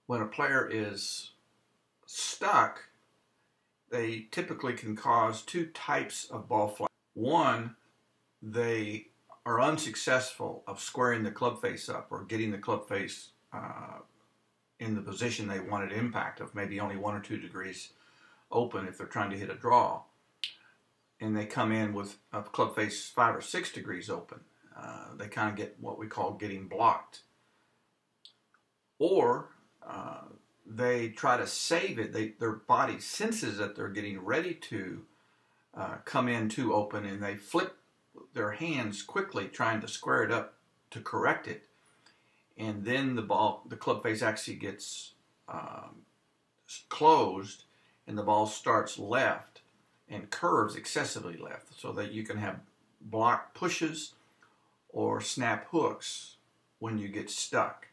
when a player is stuck, they typically can cause two types of ball flight. One, they are unsuccessful of squaring the club face up or getting the club face in the position they wanted impact of, maybe only 1 or 2 degrees open if they're trying to hit a draw. And they come in with a club face 5 or 6 degrees open. They kind of get what we call getting blocked. Or they try to save it. Their body senses that they're getting ready to come in too open, and they flip their hands quickly trying to square it up to correct it. And then the club face actually gets closed, and the ball starts left and curves excessively left, so that you can have block pushes or snap hooks when you get stuck.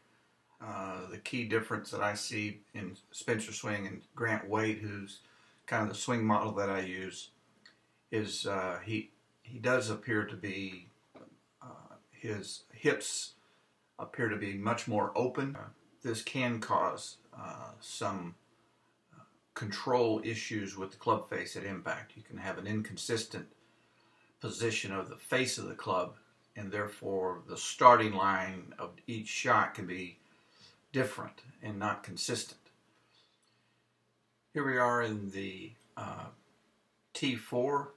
The key difference that I see in Spencer Swing and Grant Wade, who's kind of the swing model that I use, is he does appear to be, his hips appear to be much more open. This can cause some control issues with the club face at impact. You can have an inconsistent position of the face of the club, and therefore the starting line of each shot can be different and not consistent. Here we are in the T4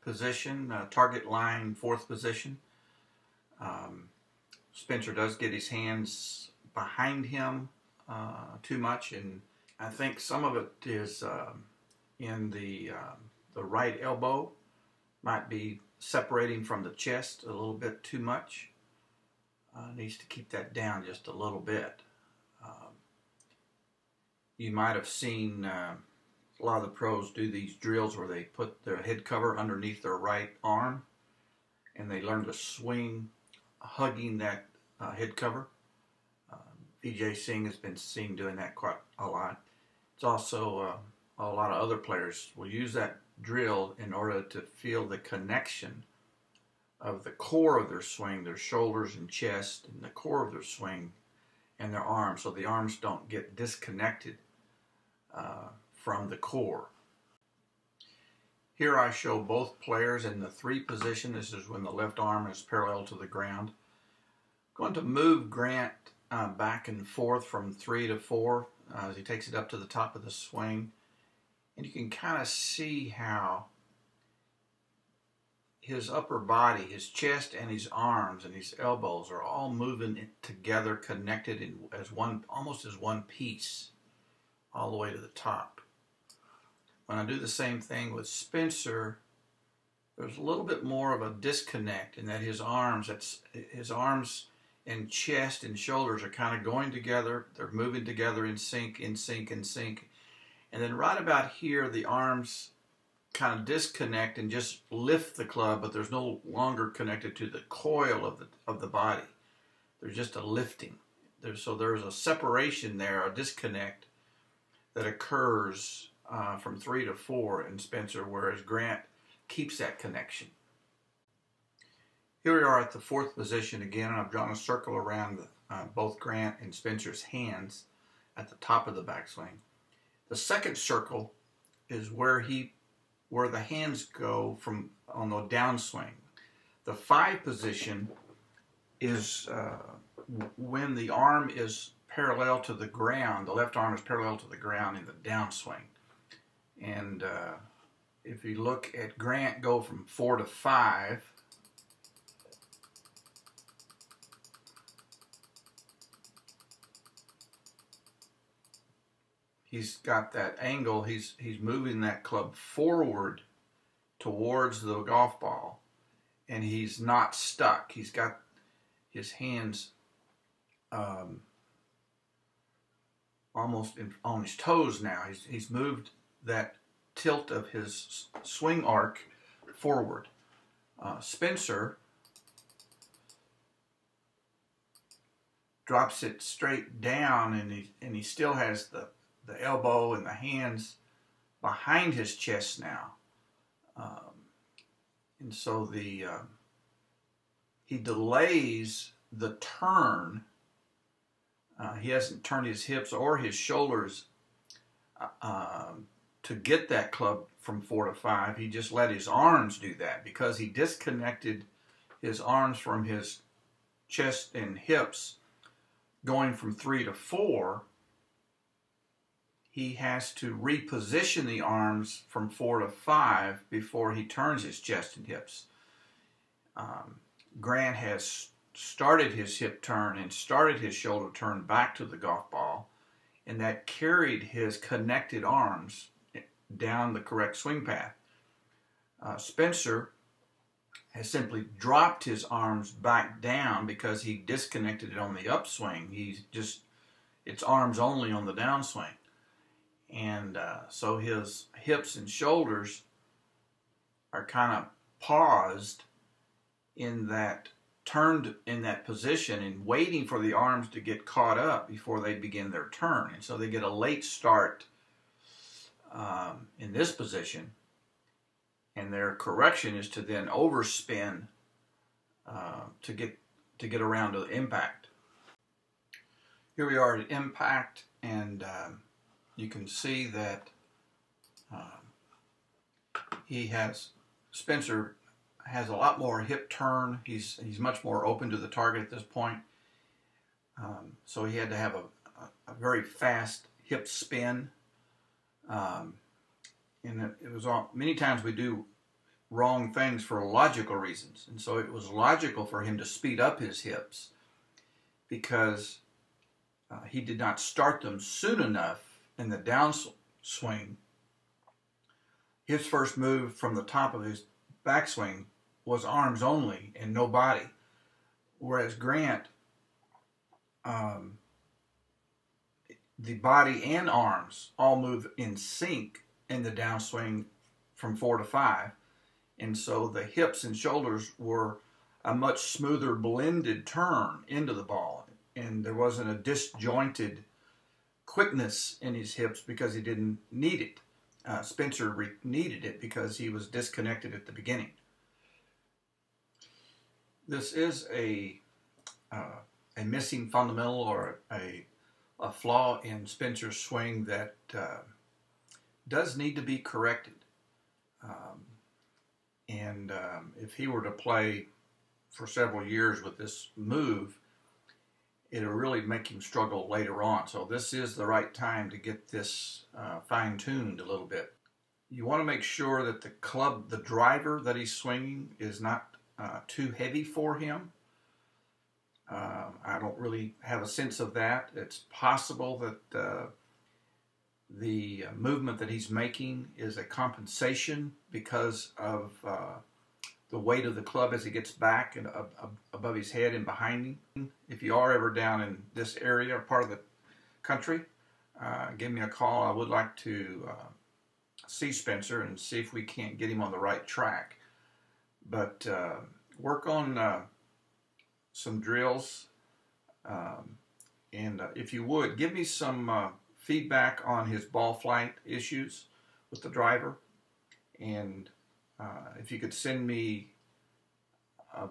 position, target line 4th position. Spencer does get his hands behind him too much, and I think some of it is in the right elbow, might be separating from the chest a little bit too much. Needs to keep that down just a little bit. You might have seen a lot of the pros do these drills where they put their head cover underneath their right arm, and they learn to swing hugging that head cover. Vijay Singh has been seen doing that quite a lot. It's also a lot of other players will use that drill in order to feel the connection of the core of their swing, their shoulders and chest, and the core of their swing and their arms, so the arms don't get disconnected from the core. Here I show both players in the 3 position. This is when the left arm is parallel to the ground. I'm going to move Grant back and forth from 3 to 4 as he takes it up to the top of the swing. And you can kind of see how his upper body, his chest and his arms and his elbows are all moving together, connected as one, almost as one piece, all the way to the top. When I do the same thing with Spencer, there's a little bit more of a disconnect in that his arms and chest and shoulders are kind of going together. They're moving together in sync, in sync, in sync. And then right about here, the arms kind of disconnect and just lift the club, but there's no longer connected to the coil of the body. There's just a lifting. So there's a separation there, a disconnect that occurs from 3 to 4 in Spencer, whereas Grant keeps that connection. Here we are at the 4th position again, and I've drawn a circle around both Grant and Spencer's hands at the top of the backswing. The second circle is where the hands go from on the downswing. The 5 position is when the arm is parallel to the ground. The left arm is parallel to the ground in the downswing. And if you look at Grant go from 4 to 5, he's got that angle. He's moving that club forward towards the golf ball, and he's not stuck. He's got his hands almost on his toes now. He's moved that tilt of his swing arc forward. Spencer drops it straight down, and he still has the elbow and the hands behind his chest now. And so he delays the turn He hasn't turned his hips or his shoulders to get that club from 4 to 5. He just let his arms do that because he disconnected his arms from his chest and hips. Going from 3 to 4, he has to reposition the arms from 4 to 5 before he turns his chest and hips. Grant has started his hip turn and started his shoulder turn back to the golf ball, and that carried his connected arms down the correct swing path. Spencer has simply dropped his arms back down because he disconnected it on the upswing. It's arms only on the downswing. And so his hips and shoulders are kind of paused turned in that position and waiting for the arms to get caught up before they begin their turn. And so they get a late start in this position, and their correction is to then overspin to get around to the impact. Here we are at impact, and you can see that Spencer has a lot more hip turn. He's much more open to the target at this point. So he had to have a very fast hip spin. And it was many times we do wrong things for logical reasons. And so it was logical for him to speed up his hips because he did not start them soon enough in the downswing. His first move from the top of his backswing was arms only and no body, whereas Grant, the body and arms all move in sync in the downswing from 4 to 5, and so the hips and shoulders were a much smoother blended turn into the ball, and there wasn't a disjointed quickness in his hips because he didn't need it. Spencer needed it because he was disconnected at the beginning. This is a missing fundamental or a flaw in Spencer's swing that does need to be corrected. If he were to play for several years with this move, it'll really make him struggle later on. So this is the right time to get this fine-tuned a little bit. You want to make sure that the driver that he's swinging is not too heavy for him. I don't really have a sense of that. It's possible that the movement that he's making is a compensation because of the weight of the club as he gets back and above his head and behind him. If you are ever down in this area or part of the country, give me a call. I would like to see Spencer and see if we can't get him on the right track. But work on some drills, and if you would, give me some feedback on his ball flight issues with the driver, and if you could send me a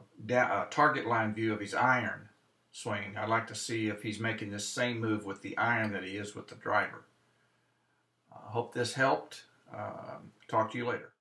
target line view of his iron swing. I'd like to see if he's making this same move with the iron that he is with the driver. I hope this helped. Talk to you later.